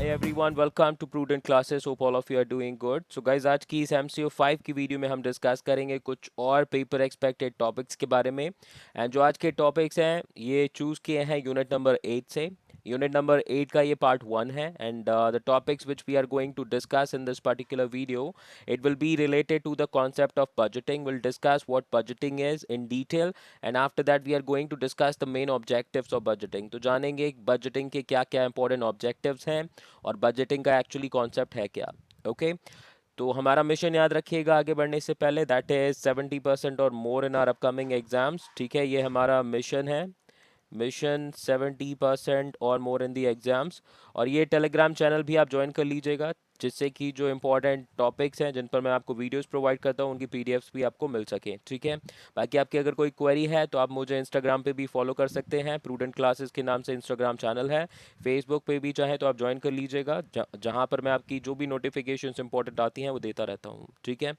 Hi everyone, welcome to Prudent Classes. Hope all of you are doing good. So guys, आज की इस MCO 5 की video में हम डिस्कस करेंगे कुछ और पेपर एक्सपेक्टेड टॉपिक्स के बारे में। एंड जो आज के टॉपिक्स हैं ये चूज किए हैं यूनिट नंबर 8 से। यूनिट नंबर 8 का ये पार्ट 1 है and the topics which we are going to discuss in this particular video, it will be related to the concept of budgeting. We'll discuss what budgeting is in detail and after that we are going to discuss the main objectives of budgeting. तो जानेंगे budgeting के क्या क्या important objectives हैं और budgeting का actually concept है क्या। ओके तो हमारा मिशन याद रखिएगा आगे बढ़ने से पहले, दैट इज 70% और मोर इन आर अपकमिंग एग्जाम्स। ठीक है, ये हमारा मिशन है, मिशन 70% और मोर इन दी एग्जाम्स। और ये टेलीग्राम चैनल भी आप ज्वाइन कर लीजिएगा जिससे कि जो इंपॉर्टेंट टॉपिक्स हैं जिन पर मैं आपको वीडियोस प्रोवाइड करता हूँ उनकी पीडीएफ्स भी आपको मिल सके। ठीक है, बाकी आपकी अगर कोई क्वेरी है तो आप मुझे इंस्टाग्राम पे भी फॉलो कर सकते हैं, प्रूडेंट क्लासेस के नाम से इंस्टाग्राम चैनल है। फेसबुक पे भी चाहे तो आप ज्वाइन कर लीजिएगा, जहाँ पर मैं आपकी जो भी नोटिफिकेशंस इंपॉर्टेंट आती हैं वो देता रहता हूँ। ठीक है,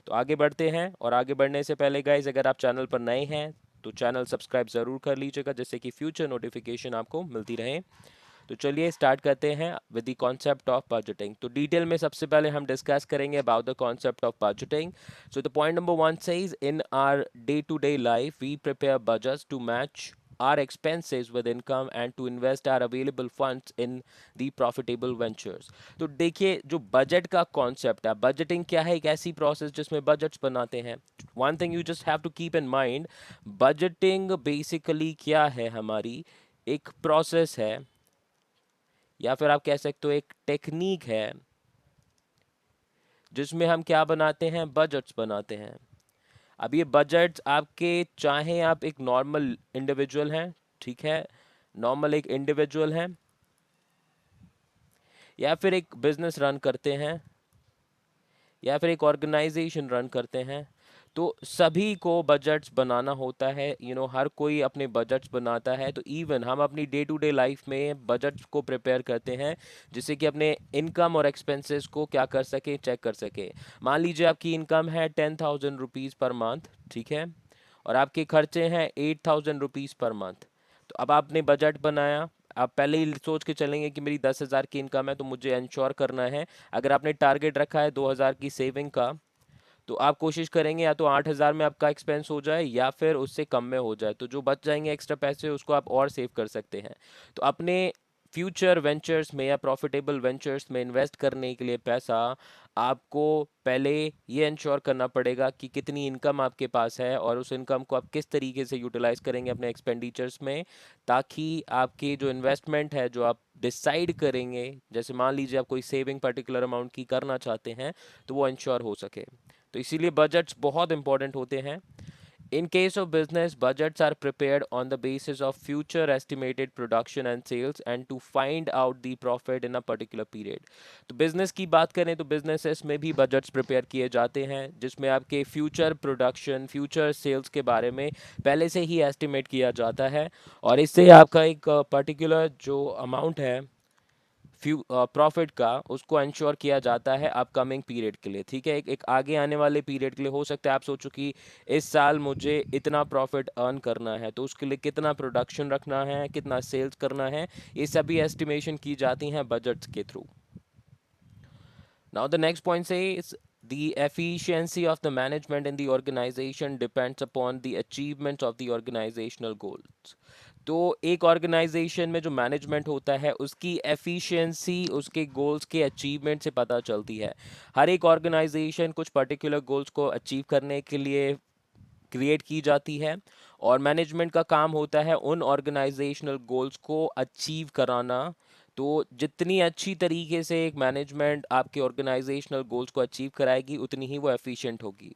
तो आगे बढ़ते हैं। और आगे बढ़ने से पहले गाइज, अगर आप चैनल पर नए हैं तो चैनल सब्सक्राइब ज़रूर कर लीजिएगा जिससे कि फ्यूचर नोटिफिकेशन आपको मिलती रहे। तो चलिए स्टार्ट करते हैं with the concept of budgeting. तो डिटेल में सबसे पहले हम डिस्कस करेंगे about the concept of budgeting. So the point number 1 says in our day to day life we prepare budgets to match our expenses with income and to invest our available funds in the profitable ventures। तो देखिए जो budget का concept है, budgeting क्या है, एक ऐसी process जिसमें बजट्स बनाते हैं। One thing you just have to keep in mind, budgeting basically क्या है, हमारी एक प्रोसेस है या फिर आप कह सकते हो एक टेक्निक है जिसमें हम क्या बनाते हैं, बजट्स बनाते हैं। अब ये बजट्स आपके, चाहे आप एक नॉर्मल इंडिविजुअल हैं, ठीक है, नॉर्मल एक इंडिविजुअल हैं या फिर एक बिजनेस रन करते हैं या फिर एक ऑर्गेनाइजेशन रन करते हैं, तो सभी को बजट्स बनाना होता है। हर कोई अपने बजट्स बनाता है। तो इवन हम अपनी डे टू डे लाइफ में बजट्स को प्रिपेयर करते हैं जिससे कि अपने इनकम और एक्सपेंसेस को क्या कर सके, चेक कर सके। मान लीजिए आपकी इनकम है 10,000 रुपीज़ पर मंथ, ठीक है, और आपके खर्चे हैं 8,000 रुपीज़ पर मंथ। तो अब आपने बजट बनाया, आप पहले ही सोच के चलेंगे कि मेरी 10,000 की इनकम है तो मुझे इंश्योर करना है। अगर आपने टारगेट रखा है 2,000 की सेविंग का, तो आप कोशिश करेंगे या तो 8,000 में आपका एक्सपेंस हो जाए या फिर उससे कम में हो जाए। तो जो बच जाएंगे एक्स्ट्रा पैसे उसको आप और सेव कर सकते हैं। तो अपने फ्यूचर वेंचर्स में या प्रॉफिटेबल वेंचर्स में इन्वेस्ट करने के लिए पैसा आपको पहले ये इंश्योर करना पड़ेगा कि कितनी इनकम आपके पास है और उस इनकम को आप किस तरीके से यूटिलाइज करेंगे अपने एक्सपेंडिचर्स में, ताकि आपकी जो इन्वेस्टमेंट है जो आप डिसाइड करेंगे, जैसे मान लीजिए आप कोई सेविंग पर्टिकुलर अमाउंट की करना चाहते हैं, तो वो इंश्योर हो सके। तो इसीलिए बजट्स बहुत इंपॉर्टेंट होते हैं। In case of business, budgets are prepared on the basis of future estimated production and sales and to find out the profit in a particular period। तो बिजनेस की बात करें तो बिजनेसेस में भी बजट्स प्रिपेयर किए जाते हैं जिसमें आपके फ्यूचर प्रोडक्शन, फ्यूचर सेल्स के बारे में पहले से ही एस्टिमेट किया जाता है और इससे आपका एक पर्टिकुलर जो अमाउंट है प्रॉफिट का, उसको इंश्योर किया जाता है अपकमिंग पीरियड के लिए। ठीक है, एक आगे आने वाले पीरियड के लिए हो सकता है आप सोचो कि इस साल मुझे इतना प्रॉफिट अर्न करना है तो उसके लिए कितना प्रोडक्शन रखना है, कितना सेल्स करना है, ये सभी एस्टिमेशन की जाती हैं बजट्स के through. Now the next point says the efficiency of the management in the organization depends upon the achievement of the organizational goals। तो एक ऑर्गेनाइजेशन में जो मैनेजमेंट होता है उसकी एफिशिएंसी उसके गोल्स के अचीवमेंट से पता चलती है। हर एक ऑर्गेनाइजेशन कुछ पर्टिकुलर गोल्स को अचीव करने के लिए क्रिएट की जाती है और मैनेजमेंट का काम होता है उन ऑर्गेनाइजेशनल गोल्स को अचीव कराना। तो जितनी अच्छी तरीके से एक मैनेजमेंट आपके ऑर्गेनाइजेशनल गोल्स को अचीव कराएगी उतनी ही वो एफिशिएंट होगी।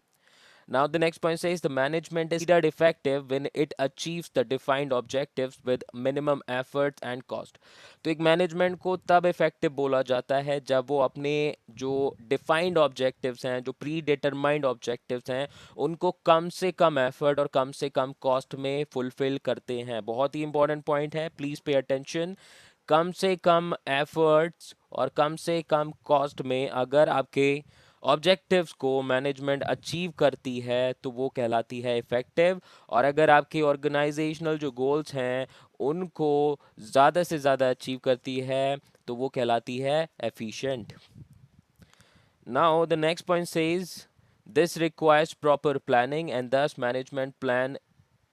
Now the next point says the management is considered effective when it achieves the defined objectives with minimum effort and cost। तो एक मैनेजमेंट को तब इफेक्टिव बोला जाता है जब वो अपने जो डिफाइंड ऑब्जेक्टिव्स हैं, जो प्री डिटरमाइंड ऑब्जेक्टिव्स हैं, उनको कम से कम एफर्ट और कम से कम कॉस्ट में फुलफिल करते हैं। बहुत ही इंपॉर्टेंट पॉइंट है, प्लीज़ पे अटेंशन। कम से कम एफर्ट्स और कम से कम कॉस्ट में अगर आपके ऑब्जेक्टिव्स को मैनेजमेंट अचीव करती है तो वो कहलाती है इफ़ेक्टिव। और अगर आपके ऑर्गेनाइजेशनल जो गोल्स हैं उनको ज़्यादा से ज़्यादा अचीव करती है तो वो कहलाती है efficient. Now, the next point says this requires proper planning and thus management plan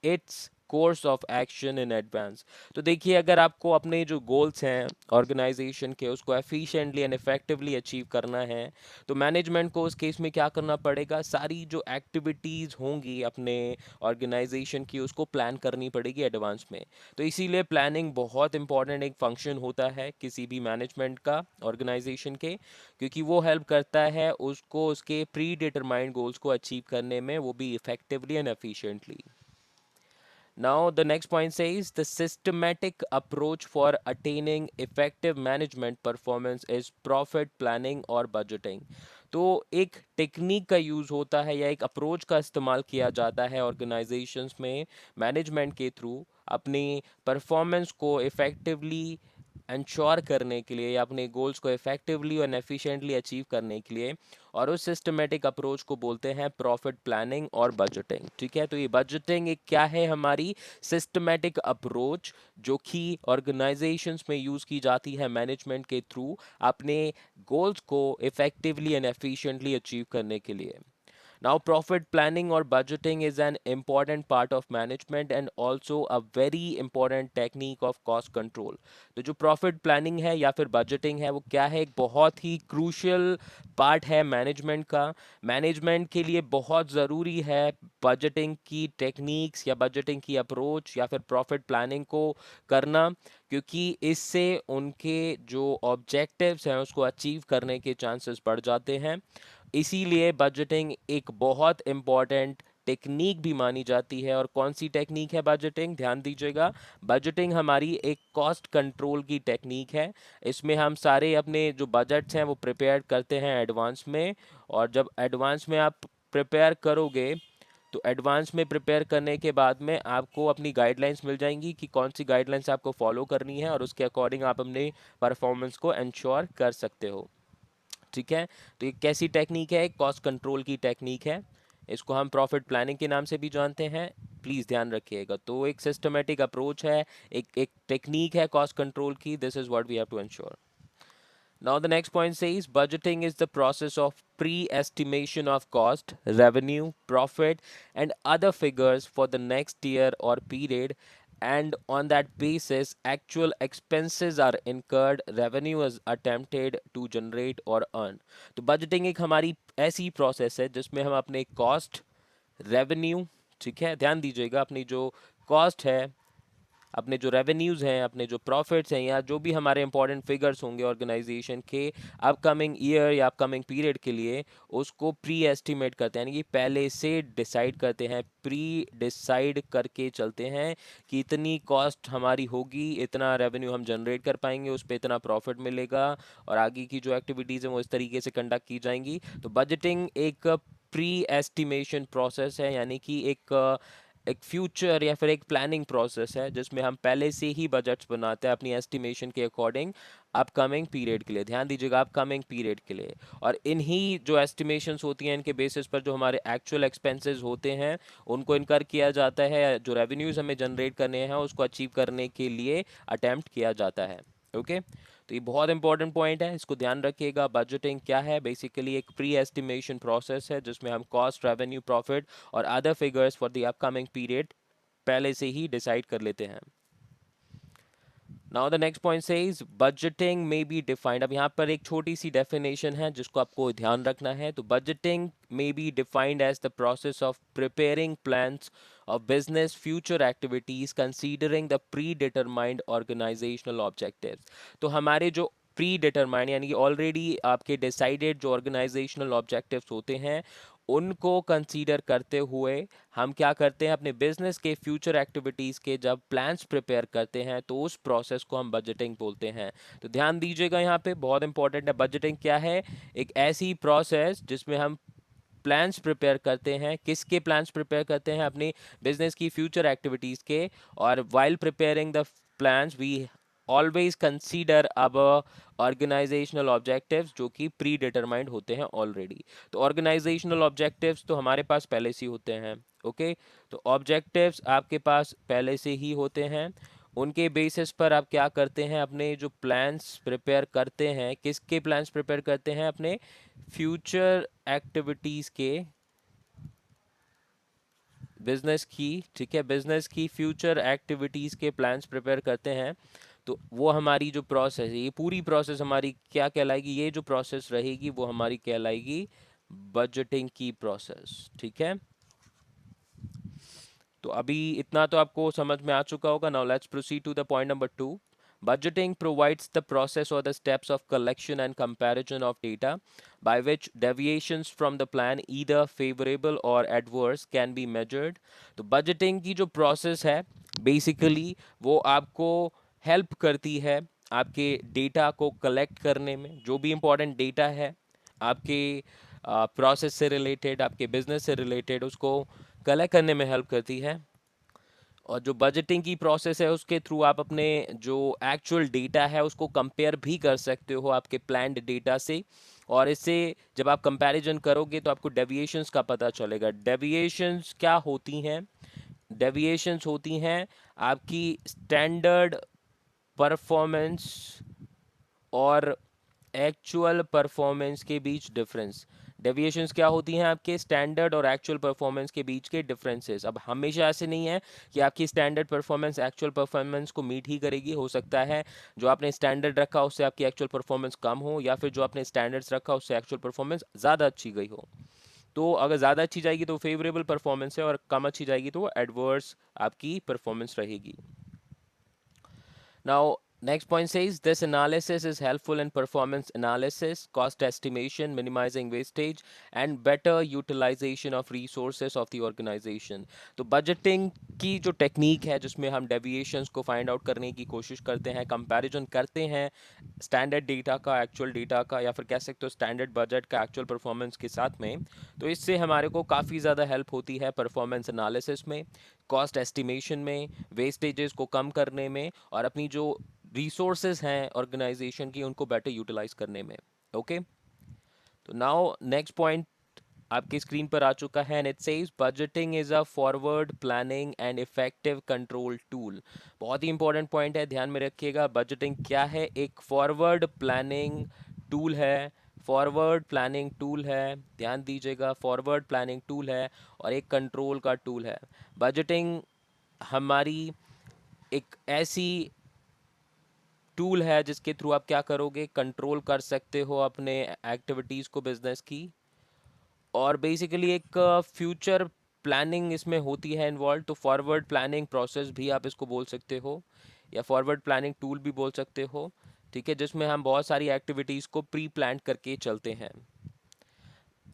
its course of action in advance. तो देखिए, अगर आपको अपने जो गोल्स हैं ऑर्गेनाइजेशन के उसको एफिशिएंटली एंड इफेक्टिवली अचीव करना है, तो मैनेजमेंट को उस केस में क्या करना पड़ेगा, सारी जो एक्टिविटीज़ होंगी अपने ऑर्गेनाइजेशन की उसको प्लान करनी पड़ेगी एडवांस में. तो इसीलिए प्लानिंग बहुत इंपॉर्टेंट एक फंक्शन होता है किसी भी मैनेजमेंट का ऑर्गेनाइजेशन के, क्योंकि वो हेल्प करता है उसको उसके प्री डिटरमाइंड गोल्स को अचीव करने में, वो भी effectively and efficiently. Now, the next point says the systematic approach for attaining effective management performance is profit planning और budgeting. तो एक टेक्निक का यूज़ होता है या एक अप्रोच का इस्तेमाल किया जाता है ऑर्गेनाइजेशंस में मैनेजमेंट के थ्रू अपनी परफॉर्मेंस को इफ़ेक्टिवली इंश्योर करने के लिए या अपने गोल्स को इफेक्टिवली और एफिशिएंटली अचीव करने के लिए, और उस सिस्टमेटिक अप्रोच को बोलते हैं प्रॉफिट प्लानिंग और बजटिंग. ठीक है, तो ये बजटिंग एक क्या है, हमारी सिस्टमेटिक अप्रोच जो कि ऑर्गेनाइजेशंस में यूज़ की जाती है मैनेजमेंट के थ्रू अपने गोल्स को इफेक्टिवली एंड एफिशिएंटली अचीव करने के लिए. Now, profit planning or budgeting is an important part of management and also a very important technique of cost control. तो जो profit planning है या फिर budgeting है वो क्या है, एक बहुत ही crucial part है मैनेजमेंट का. मैनेजमेंट के लिए बहुत ज़रूरी है बजटिंग की टेक्निक्स या बजटिंग की अप्रोच या फिर प्रॉफिट प्लानिंग को करना, क्योंकि इससे उनके जो ऑब्जेक्टिव्स हैं उसको अचीव करने के चांसेस बढ़ जाते हैं. इसीलिए बजटिंग एक बहुत इम्पॉर्टेंट टेक्निक भी मानी जाती है. और कौन सी टेक्निक है बजटिंग, ध्यान दीजिएगा, बजटिंग हमारी एक कॉस्ट कंट्रोल की टेक्निक है. इसमें हम सारे अपने जो बजट्स हैं वो प्रिपेयर करते हैं एडवांस में, और जब एडवांस में आप प्रिपेयर करोगे तो एडवांस में प्रिपेयर करने के बाद में आपको अपनी गाइडलाइंस मिल जाएंगी कि कौन सी गाइडलाइंस आपको फॉलो करनी है, और उसके अकॉर्डिंग आप अपने परफॉर्मेंस को इंश्योर कर सकते हो. ठीक है, तो ये कैसी टेक्निक है, कॉस्ट कंट्रोल की टेक्निक है. इसको हम प्रॉफिट प्लानिंग के नाम से भी जानते हैं, प्लीज़ ध्यान रखिएगा. तो एक सिस्टमेटिक अप्रोच है, एक टेक्निक है कॉस्ट कंट्रोल की. This is what we have to ensure. Now, the next point says budgeting is the process of pre estimation of cost, revenue, profit, and other figures for the next year or period. And on that basis, actual expenses are incurred, revenue is attempted to generate or earn. तो budgeting एक हमारी ऐसी process है जिसमें हम अपने cost, revenue, ठीक है, ध्यान दीजिएगा, अपनी जो cost है, अपने जो रेवेन्यूज़ हैं, अपने जो प्रॉफिट्स हैं, या जो भी हमारे इंपॉर्टेंट फिगर्स होंगे ऑर्गेनाइजेशन के अपकमिंग ईयर या अपकमिंग पीरियड के लिए, उसको प्री एस्टिमेट करते हैं, यानी कि पहले से डिसाइड करते हैं, प्री डिसाइड करके चलते हैं कि इतनी कॉस्ट हमारी होगी, इतना रेवेन्यू हम जनरेट कर पाएंगे, उस पर इतना प्रॉफिट मिलेगा, और आगे की जो एक्टिविटीज़ हैं वो इस तरीके से कंडक्ट की जाएंगी. तो बजटिंग एक प्री एस्टिमेशन प्रोसेस है, यानी कि एक फ्यूचर या फिर एक प्लानिंग प्रोसेस है जिसमें हम पहले से ही बजट्स बनाते हैं अपनी एस्टिमेशन के अकॉर्डिंग अपकमिंग पीरियड के लिए. ध्यान दीजिएगा, अपकमिंग पीरियड के लिए. और इन्हीं जो एस्टिमेशंस होती हैं इनके बेसिस पर जो हमारे एक्चुअल एक्सपेंसेस होते हैं उनको इनकर किया जाता है, जो रेवेन्यूज़ हमें जनरेट करने हैं उसको अचीव करने के लिए अटेम्प्ट किया जाता है. ओके, तो ये बहुत इंपॉर्टेंट पॉइंट है, इसको ध्यान रखिएगा. बजटिंग क्या है, बेसिकली एक प्री एस्टिमेशन प्रोसेस है जिसमें हम कॉस्ट, रेवेन्यू, प्रॉफिट और other figures for the upcoming period पहले से ही डिसाइड कर लेते हैं. Now the next point says budgeting में बी डिफाइंड. अब यहाँ पर एक छोटी सी डेफिनेशन है जिसको आपको ध्यान रखना है. तो budgeting may be defined as the process of preparing plans of business future activities considering the predetermined organizational objectives. तो हमारे जो प्री डिटरमाइंड यानी कि ऑलरेडी आपके डिसाइडेड जो ऑर्गेनाइजेशनल ऑब्जेक्टिव्स होते हैं उनको कंसीडर करते हुए हम क्या करते हैं, अपने बिजनेस के फ्यूचर एक्टिविटीज़ के जब प्लान्स प्रिपेयर करते हैं तो उस प्रोसेस को हम बजटिंग बोलते हैं. तो ध्यान दीजिएगा, यहाँ पे बहुत इंपॉर्टेंट है. बजटिंग क्या है, एक ऐसी प्रोसेस जिसमें हम प्लान्स प्रिपेयर करते हैं. किसके प्लान्स प्रिपेयर करते हैं, अपनी बिजनेस की फ्यूचर एक्टिविटीज़ के. और while preparing the plans we always consider our organisational objectives जो कि प्री डिटरमाइंड होते हैं ऑलरेडी. तो ऑर्गेनाइजेशनल ऑब्जेक्टिव्स तो हमारे पास पहले से ही होते हैं. ओके, तो ऑब्जेक्टिव्स आपके पास पहले से ही होते हैं, उनके बेसिस पर आप क्या करते हैं, अपने जो प्लान्स प्रिपेयर करते हैं, किसके प्लान्स प्रिपेयर करते हैं, अपने फ्यूचर एक्टिविटीज़ के, बिजनेस की, ठीक है, बिजनेस की फ्यूचर एक्टिविटीज़ के प्लान्स प्रिपेयर करते हैं। तो वो हमारी जो प्रोसेस है, ये पूरी प्रोसेस हमारी क्या कहलाएगी, ये जो प्रोसेस रहेगी वो हमारी कहलाएगी बजटिंग की प्रोसेस, ठीक है। तो अभी इतना तो आपको समझ में आ चुका होगा। Now let's proceed to the point number 2। Budgeting provides the process or the steps of collection and comparison of data by which deviations from the plan, either favorable or adverse, can be measured. तो budgeting की जो process है basically वो आपको help करती है आपके data को collect करने में, जो भी important data है आपके प्रोसेस से रिलेटेड, आपके बिजनेस से रिलेटेड, उसको कलेक्ट करने में हेल्प करती है। और जो बजटिंग की प्रोसेस है उसके थ्रू आप अपने जो एक्चुअल डेटा है उसको कंपेयर भी कर सकते हो आपके प्लान्ड डेटा से। और इससे जब आप कंपैरिजन करोगे तो आपको डेविएशंस का पता चलेगा। डेविएशंस क्या होती हैं? डेविएशंस होती हैं आपकी स्टैंडर्ड परफॉर्मेंस और एक्चुअल परफॉर्मेंस के बीच डिफरेंस। डेविएशंस क्या होती हैं? आपके स्टैंडर्ड और एक्चुअल परफॉर्मेंस के बीच के डिफरेंसेस। अब हमेशा ऐसे नहीं है कि आपकी स्टैंडर्ड परफॉर्मेंस एक्चुअल परफॉर्मेंस को मीट ही करेगी। हो सकता है जो आपने स्टैंडर्ड रखा उससे आपकी एक्चुअल परफॉर्मेंस कम हो, या फिर जो आपने स्टैंडर्ड्स रखा उससे एक्चुअल परफॉर्मेंस ज़्यादा अच्छी गई हो। तो अगर ज़्यादा अच्छी जाएगी तो फेवरेबल परफॉर्मेंस है, और कम अच्छी जाएगी तो एडवर्स आपकी परफॉर्मेंस रहेगी। Now, next point says this analysis is helpful in performance analysis, cost estimation, minimizing wastage, and better utilization of resources of the organization. तो budgeting की जो टेक्निक है जिसमें हम डेविएशंस को फाइंड आउट करने की कोशिश करते हैं, कंपैरिजन करते हैं स्टैंडर्ड डेटा का एक्चुअल डेटा का, या फिर कह सकते हो स्टैंडर्ड बजट का एक्चुअल परफॉर्मेंस के साथ में, तो इससे हमारे को काफ़ी ज़्यादा हेल्प होती है परफॉर्मेंस एनालिसिस में, कॉस्ट एस्टिमेशन में, वेस्टेजेस को कम करने में, और अपनी जो रिसोर्सेज हैं ऑर्गेनाइजेशन की उनको बेटर यूटिलाइज करने में। ओके, तो नाउ नेक्स्ट पॉइंट आपकी स्क्रीन पर आ चुका है, and it says budgeting is a forward planning and effective control tool. बहुत ही इंपॉर्टेंट पॉइंट है, ध्यान में रखिएगा। बजटिंग क्या है? एक फॉरवर्ड प्लानिंग टूल है। फॉरवर्ड प्लानिंग टूल है, ध्यान दीजिएगा, फॉरवर्ड प्लानिंग टूल है और एक कंट्रोल का टूल है। बजटिंग हमारी एक ऐसी टूल है जिसके थ्रू आप क्या करोगे, कंट्रोल कर सकते हो अपने एक्टिविटीज़ को, बिजनेस की। और बेसिकली एक फ्यूचर प्लानिंग इसमें होती है इन्वॉल्व। तो फॉरवर्ड प्लानिंग प्रोसेस भी आप इसको बोल सकते हो, या फॉरवर्ड प्लानिंग टूल भी बोल सकते हो, ठीक है, जिसमें हम बहुत सारी एक्टिविटीज़ को प्री प्लान करके चलते हैं।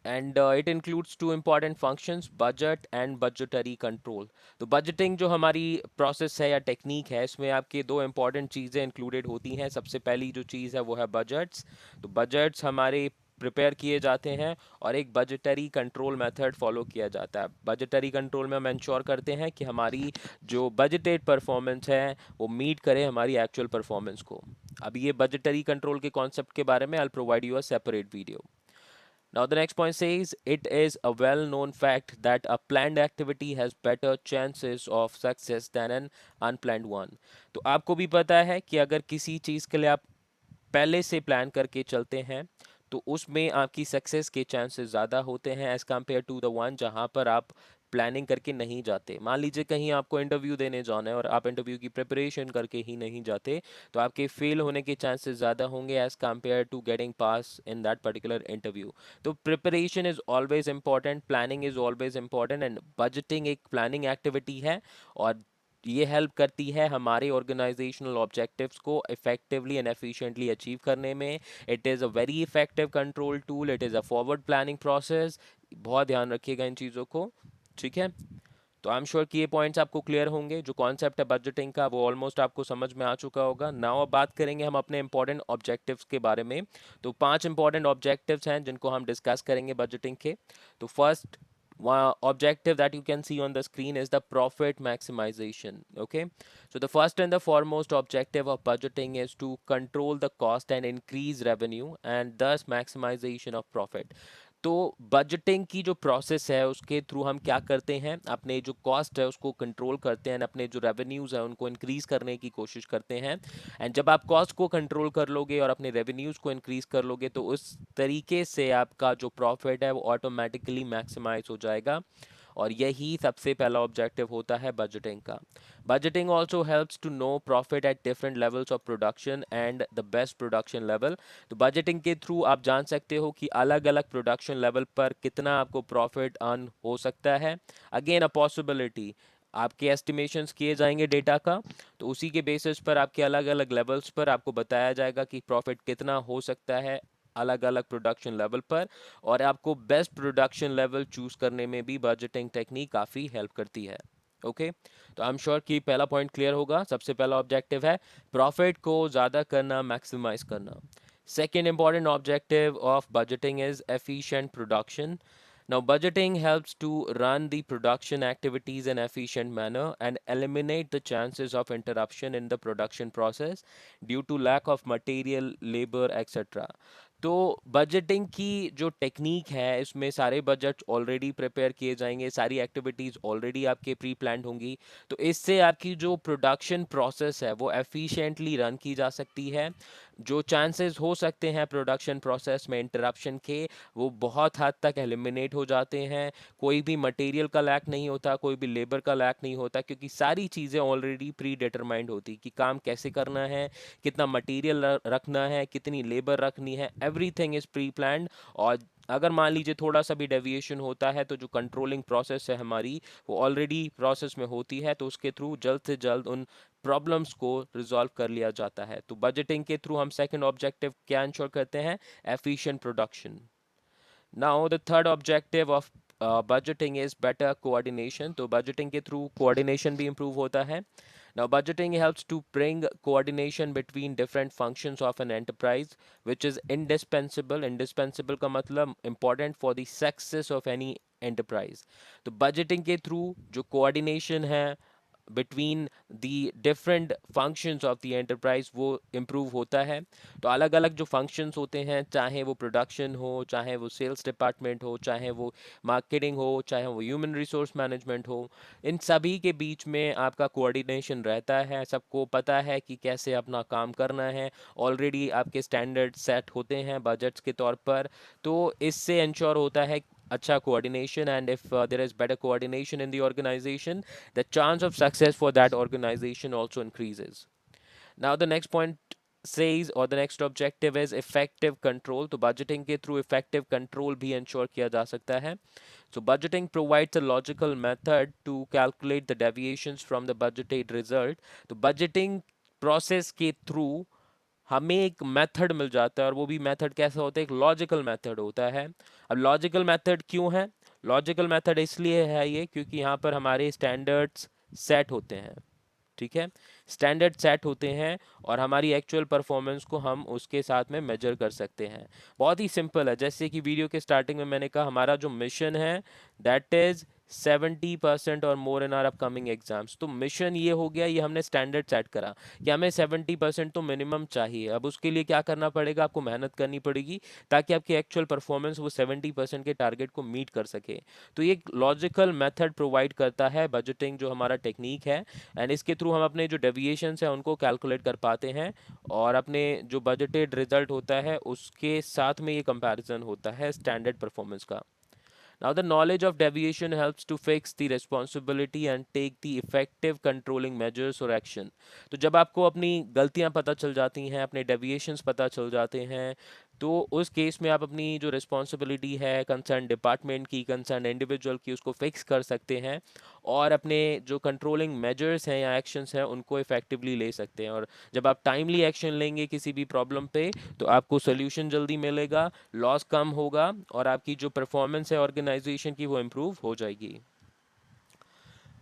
And it includes two important functions, budget and budgetary control. तो बजटिंग जो हमारी प्रोसेस है या टेक्निक है, इसमें आपके दो इंपॉर्टेंट चीज़ें इंक्लूडेड होती हैं। सबसे पहली जो चीज़ है वो है बजट्स। तो बजट्स हमारे प्रिपेयर किए जाते हैं और एक बजटरी कंट्रोल मेथड फॉलो किया जाता है। बजटरी कंट्रोल में हम इंश्योर करते हैं कि हमारी जो बजटेड परफॉर्मेंस है वो मीट करे हमारी एक्चुअल परफॉर्मेंस को। अब ये बजटरी कंट्रोल के कॉन्सेप्ट के बारे में I will provide you a separate video. Now, the next point says it is a well known fact that a planned activity has better chances of success than an unplanned one. तो आपको भी पता है कि अगर किसी चीज़ के लिए आप पहले से प्लान करके चलते हैं तो उसमें आपकी सक्सेस के चांसेस ज़्यादा होते हैं as compare to the one जहाँ पर आप प्लानिंग करके नहीं जाते। मान लीजिए कहीं आपको इंटरव्यू देने जाना है और आप इंटरव्यू की प्रिपरेशन करके ही नहीं जाते, तो आपके फेल होने के चांसेस ज़्यादा होंगे as compare to getting pass in that particular interview. तो preparation is always important, planning is always important, and budgeting एक प्लानिंग एक्टिविटी है और ये हेल्प करती है हमारे ऑर्गेनाइजेशनल ऑब्जेक्टिव्स को इफेक्टिवली एंड एफिशिएंटली अचीव करने में। It is a very effective control tool, it is a forward planning process. बहुत ध्यान रखिएगा इन चीज़ों को, ठीक है। तो आई एम श्योर कि ये पॉइंट्स आपको क्लियर होंगे। जो कॉन्सेप्ट है बजटिंग का वो ऑलमोस्ट आपको समझ में आ चुका होगा। नाउ अब बात करेंगे हम अपने इंपॉर्टेंट ऑब्जेक्टिव्स के बारे में। तो 5 इंपॉर्टेंट ऑब्जेक्टिव्स हैं जिनको हम डिस्कस करेंगे बजटिंग के। तो first objective that you can see on the screen is the profit maximization. Okay, so the first and the foremost objective of budgeting is to control the cost and increase revenue and thus maximization of profit. तो budgeting की जो process है उसके through हम क्या करते हैं, अपने जो कॉस्ट है उसको कंट्रोल करते हैं, अपने जो रेवेन्यूज़ है उनको इंक्रीज करने की कोशिश करते हैं। एंड जब आप कॉस्ट को कंट्रोल कर लोगे और अपने रेवेन्यूज़ को इंक्रीज कर लोगे तो उस तरीके से आपका जो प्रॉफिट है वो ऑटोमेटिकली मैक्सिमाइज हो जाएगा। और यही सबसे पहला ऑब्जेक्टिव होता है बजटिंग का। Budgeting also helps to know profit at different levels of production and the best production level. तो बजटिंग के थ्रू आप जान सकते हो कि अलग अलग प्रोडक्शन लेवल पर कितना आपको प्रॉफिट अर्न हो सकता है। अगेन अ पॉसिबिलिटी, आपके एस्टिमेशंस किए जाएंगे डेटा का, तो उसी के बेसिस पर आपके अलग अलग लेवल्स पर आपको बताया जाएगा कि प्रॉफिट कितना हो सकता है अलग अलग प्रोडक्शन लेवल पर। और आपको बेस्ट प्रोडक्शन लेवल चूज करने में भी बजटिंग टेक्निक काफ़ी हेल्प करती है। ओके तो आई एम श्योर कि पहला पॉइंट क्लियर होगा। सबसे पहला ऑब्जेक्टिव है प्रॉफिट को ज़्यादा करना, मैक्सिमाइज करना। Second important objective of budgeting is efficient production. Now, budgeting helps to run the production activities in efficient manner and eliminate the chances of interruption in the production process due to lack of material, labor, etc. तो budgeting की जो technique है इसमें सारे budget already prepare किए जाएंगे, सारी activities already आपके प्री प्लान्ड होंगी। तो इससे आपकी जो प्रोडक्शन प्रोसेस है वो एफिशिएंटली रन की जा सकती है। जो चांसेस हो सकते हैं प्रोडक्शन प्रोसेस में इंटरप्शन के, वो बहुत हद तक एलिमिनेट हो जाते हैं। कोई भी मटेरियल का लैक नहीं होता, कोई भी लेबर का लैक नहीं होता, क्योंकि सारी चीज़ें ऑलरेडी प्री डिटरमाइंड होती कि काम कैसे करना है, कितना मटेरियल रखना है, कितनी लेबर रखनी है, एवरीथिंग इज़ प्री प्लान्ड। और अगर मान लीजिए थोड़ा सा भी डेविएशन होता है तो जो कंट्रोलिंग प्रोसेस है हमारी वो ऑलरेडी प्रोसेस में होती है, तो उसके थ्रू जल्द से जल्द उन प्रॉब्लम्स को रिजॉल्व कर लिया जाता है। तो बजटिंग के थ्रू हम सेकंड ऑब्जेक्टिव क्या इंश्योर करते हैं, efficient production. Now the third objective of budgeting is better coordination. तो बजटिंग के थ्रू कोऑर्डिनेशन भी इंप्रूव होता है। Now, budgeting helps to bring coordination between different functions of an enterprise, which is indispensable. Indispensable का मतलब important for the success of any enterprise. तो budgeting के through जो coordination है between the different functions of the enterprise वो improve होता है। तो अलग अलग जो फंक्शंस होते हैं, चाहे वो प्रोडक्शन हो, चाहे वो सेल्स डिपार्टमेंट हो, चाहे वो मार्केटिंग हो, चाहे वो ह्यूमन रिसोर्स मैनेजमेंट हो, इन सभी के बीच में आपका कोऑर्डिनेशन रहता है। सबको पता है कि कैसे अपना काम करना है, ऑलरेडी आपके स्टैंडर्ड सेट होते हैं बजट्स के तौर पर। तो इससे इंश्योर होता है अच्छा coordination, and if there is better coordination in the organization, the chance of success for that organization also increases. Now the next point says, or the next objective is effective control. तो budgeting के through effective control भी ensure किया जा सकता है। So budgeting provides a logical method to calculate the deviations from the budgeted result. तो budgeting process के through हमें एक मेथड मिल जाता है, और वो भी मेथड कैसा होता है, एक लॉजिकल मेथड होता है। अब लॉजिकल मेथड क्यों है, लॉजिकल मेथड इसलिए है ये क्योंकि यहाँ पर हमारे स्टैंडर्ड्स सेट होते हैं। ठीक है, स्टैंडर्ड सेट होते हैं और हमारी एक्चुअल परफॉर्मेंस को हम उसके साथ में मेजर कर सकते हैं। बहुत ही सिंपल है, जैसे कि वीडियो के स्टार्टिंग में मैंने कहा हमारा जो मिशन है दैट इज 70% और मोर इन आर अपकमिंग एग्जाम्स। तो मिशन ये हो गया, ये हमने स्टैंडर्ड सेट करा कि हमें 70% तो मिनिमम चाहिए। अब उसके लिए क्या करना पड़ेगा, आपको मेहनत करनी पड़ेगी ताकि आपकी एक्चुअल परफॉर्मेंस वो 70% के टारगेट को मीट कर सके। तो ये एक लॉजिकल मेथड प्रोवाइड करता है बजटिंग, जो हमारा टेक्निक है। एंड इसके थ्रू हम अपने जो डेविएशंस हैं उनको कैलकुलेट कर पाते हैं, और अपने जो बजटेड रिजल्ट होता है उसके साथ में ये कंपैरिजन होता है स्टैंडर्ड परफॉर्मेंस का। Now, the knowledge of deviation helps to fix the responsibility and take the effective controlling measures or action. तो जब आपको अपनी गलतियां पता चल जाती हैं, अपने डेविएशंस पता चल जाते हैं, तो उस केस में आप अपनी जो रिस्पॉन्सिबिलिटी है कंसर्न डिपार्टमेंट की, कंसर्न इंडिविजुअल की, उसको फिक्स कर सकते हैं और अपने जो कंट्रोलिंग मेजर्स हैं या एक्शंस हैं उनको इफेक्टिवली ले सकते हैं। और जब आप टाइमली एक्शन लेंगे किसी भी प्रॉब्लम पे तो आपको सोल्यूशन जल्दी मिलेगा, लॉस कम होगा, और आपकी जो परफॉर्मेंस है ऑर्गेनाइजेशन की वो इम्प्रूव हो जाएगी।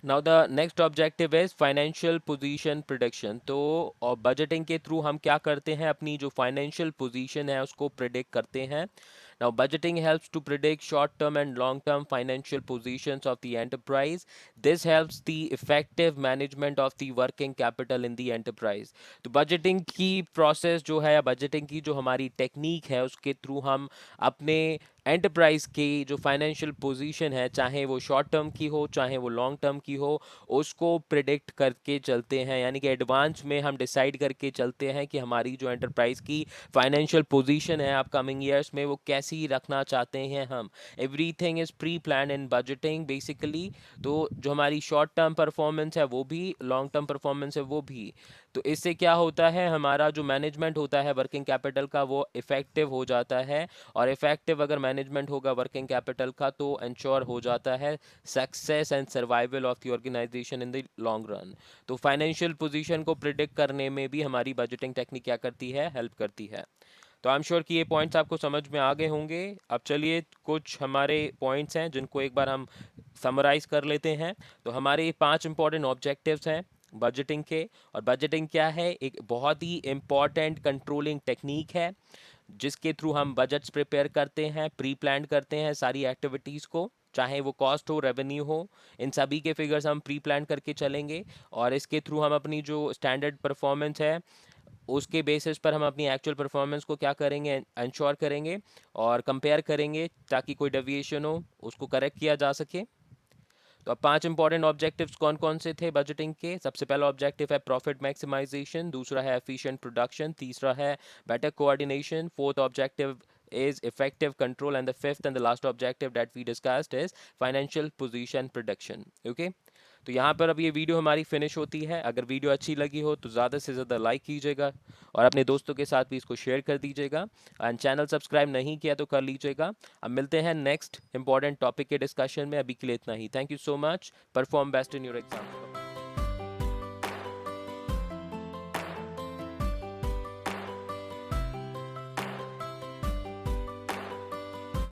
Now the next objective is financial position prediction. तो और बजटिंग के थ्रू हम क्या करते हैं, अपनी जो फाइनेंशियल पोजीशन है उसको प्रिडिक्ट करते हैं। Now, budgeting helps to predict short-term and long-term financial positions of the enterprise. This helps the effective management of the working capital in the enterprise. तो budgeting की process जो है, या budgeting की जो हमारी टेक्निक है, उसके थ्रू हम अपने एंटरप्राइज की जो फाइनेंशियल पोजीशन है, चाहे वो शॉर्ट टर्म की हो चाहे वो लॉन्ग टर्म की हो, उसको प्रिडिक्ट करके चलते हैं, यानी कि एडवांस में हम डिसाइड करके चलते हैं कि हमारी जो एंटरप्राइज की फाइनेंशियल पोजीशन है अपकमिंग ईयर्स में वो कैसी रखना चाहते हैं हम। Everything is pre plan in budgeting basically. तो जो हमारी शॉर्ट टर्म परफॉर्मेंस है वो भी, लॉन्ग टर्म परफॉर्मेंस है वो भी। तो इससे क्या होता है, हमारा जो मैनेजमेंट होता है वर्किंग कैपिटल का वो इफ़ेक्टिव हो जाता है। और इफ़ेक्टिव अगर मैनेजमेंट होगा वर्किंग कैपिटल का तो इंश्योर हो जाता है success and survival of the organisation in the long run. तो फाइनेंशियल पोजीशन को प्रिडिक्ट करने में भी हमारी बजटिंग टेक्निक क्या करती है, हेल्प करती है। तो आई एम श्योर कि ये पॉइंट्स आपको समझ में आ गए होंगे। अब चलिए कुछ हमारे पॉइंट्स हैं जिनको एक बार हम समराइज कर लेते हैं। तो हमारे 5 इंपॉर्टेंट ऑब्जेक्टिव्स हैं बजटिंग के। और बजटिंग क्या है, एक बहुत ही इंपॉर्टेंट कंट्रोलिंग टेक्निक है जिसके थ्रू हम बजट्स प्रिपेयर करते हैं, प्री प्लान करते हैं सारी एक्टिविटीज़ को, चाहे वो कॉस्ट हो रेवेन्यू हो, इन सभी के फिगर्स हम प्री प्लान करके चलेंगे। और इसके थ्रू हम अपनी जो स्टैंडर्ड परफॉर्मेंस है उसके बेसिस पर हम अपनी एक्चुअल परफॉर्मेंस को क्या करेंगे, इंश्योर करेंगे और कंपेयर करेंगे ताकि कोई डेविएशन हो उसको करेक्ट किया जा सके। तो अब 5 इंपॉर्टेंट ऑब्जेक्टिव्स कौन कौन से थे बजटिंग के। सबसे पहला ऑब्जेक्टिव है प्रॉफिट मैक्सिमाइजेशन, दूसरा है एफिशिएंट प्रोडक्शन, तीसरा है better coordination, fourth objective is effective control, and the fifth and the last objective that we discussed is financial position prediction. Okay, तो यहाँ पर अब ये वीडियो हमारी फिनिश होती है। अगर वीडियो अच्छी लगी हो तो ज़्यादा से ज़्यादा लाइक कीजिएगा और अपने दोस्तों के साथ भी इसको शेयर कर दीजिएगा। एंड चैनल सब्सक्राइब नहीं किया तो कर लीजिएगा। अब मिलते हैं नेक्स्ट इंपॉर्टेंट टॉपिक के डिस्कशन में। अभी के लिए इतना ही। Thank you so much. Perform best in your exam.